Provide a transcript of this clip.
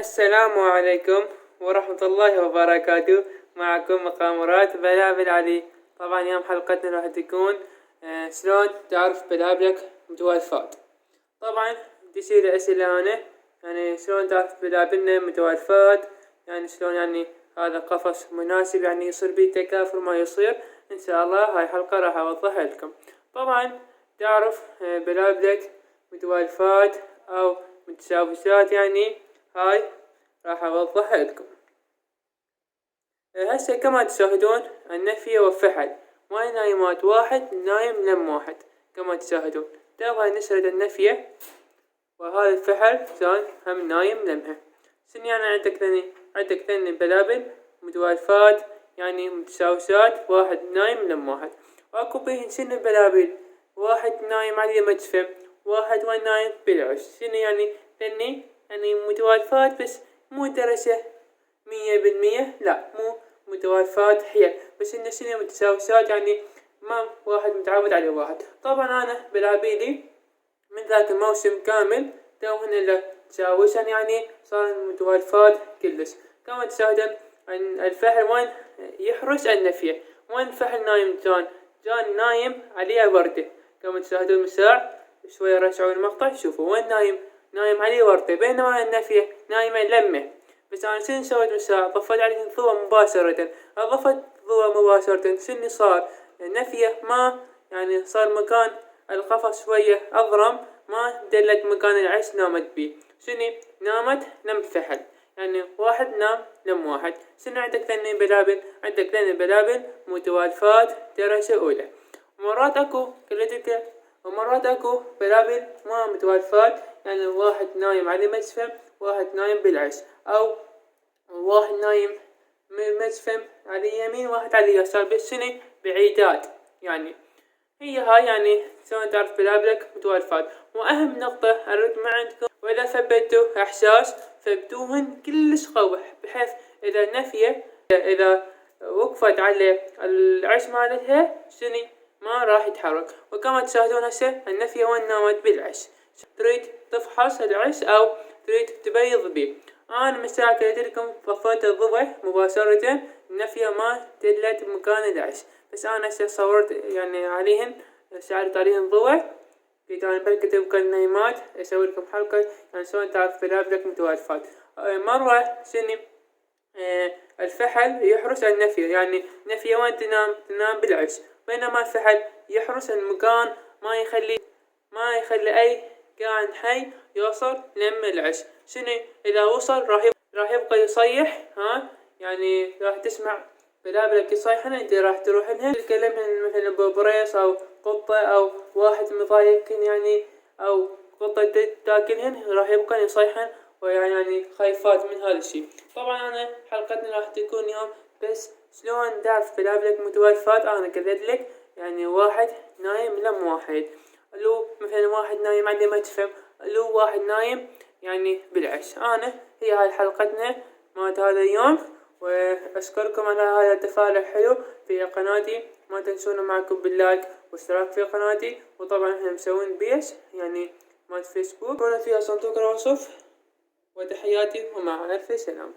السلام عليكم ورحمة الله وبركاته. معكم مغامرات بلابل علي. طبعا اليوم حلقتنا راح تكون شلون تعرف بلابلك متولفات. طبعا تشيل اسئلة انا يعني شلون تعرف بلابلنا متولفات، يعني شلون يعني هذا قفص مناسب يعني يصير بيه تكاثر ما يصير. ان شاء الله هاي الحلقة راح اوضحها لكم. طبعا تعرف بلابلك متولفات او متشابهات، يعني هاي راح اوضحها لكم. هسه كما تشاهدون النفي والفحل ماي نايمات واحد نايم لم واحد كما تشاهدون. هاي نشرة النفية وهذا الفحل كان هم نايم لمها. شنو يعني عندك ثني بلابل متوالفات يعني متشاوشات، واحد نايم لم واحد. واكو بيهن شنو بلابل؟ واحد نايم على مجفم، واحد نايم بالعش. شنو يعني ثني؟ يعني متوالفات بس مو درجة 100%، لا مو متوالفات حيل، بس انه شنو متشاوشات يعني ما واحد متعود على واحد. طبعا انا بلابيلي من ذاك الموسم كامل توهن الا تشاوشن، يعني صار متوالفات كلش. كما تشاهدون الفحل وين يحرس النفية، وين الفحل نايم جان نايم عليه وردة. كما تشاهدون مساع شوية رجعوا المقطع شوفوا وين نايم عليه وردة، بينما النفية نايمة لمه. بس انا شنو سويت مساع؟ طفيت عليه الضوء مباشرة. اضفت ضوء مباشرة شنو صار؟ النفية ما يعني صار مكان القفص شوية اضرم، ما دلت مكان العش نامت بيه. شنو نامت لم فحل، يعني واحد نام لم واحد. شنو عندك ثني بلابل؟ عندك ثني بلابل متوالفات درجة اولى. مرات اكو كليتك ومرات اكو بلابل ما متوالفات، يعني واحد نايم على مجفم واحد نايم بالعش، او واحد نايم مجفم على يمين واحد على يسار، بس شنو بعيدات. يعني هي هاي يعني شلون تعرف بلابلك متوالفات. واهم نقطة ارد ما عندكم، واذا ثبتوا احساس ثبتوهن كلش قوح، بحيث اذا النفية اذا وقفت على العش مالتها شنو ما راح يتحرك. وكما تشاهدون هسه النفية وين نامت بالعش. تريد تفحص العش او تريد تبيض بيه. انا مساعدة لكم طفيت الضوء مباشرة، النفية ما دلت بمكان العش. بس انا هسه صورت يعني عليهن، شعلت عليهن ضوء. قلت انا بالكتب كالنايمات اسوي لكم حلقة يعني شلون تعرف بلابلك متوالفات. مرة شنو الفحل يحرس النفية، يعني نفية وين تنام بالعش، بينما الفحل يحرس المكان ما يخلي اي كائن حي يوصل لم العش. شنو اذا وصل راح يبقى يصيح. يعني راح تسمع بلابلك يصيحن، انت راح تروح لهن تكلمهن مثلا ببريس او قطة او واحد مضايقكن يعني، او قطة تاكلهن راح يبقى يصيحن ويعني خايفات من هذا الشيء. طبعا انا حلقتنا راح تكون يوم بس شلون تعرف بلابلك متوالفات. انا كذبت لك يعني واحد نايم لم واحد، لو مثلا واحد نايم على مدفم، لو واحد نايم يعني بالعش. هي هاي حلقتنا مالت هذا اليوم، واشكركم على هذا التفاعل الحلو في قناتي. ما تنسون معكم باللايك واشتراك في قناتي. وطبعا احنا مسوين بيج يعني مالت فيسبوك، هنا فيها صندوق الوصف. وتحياتي ومع الف سلام.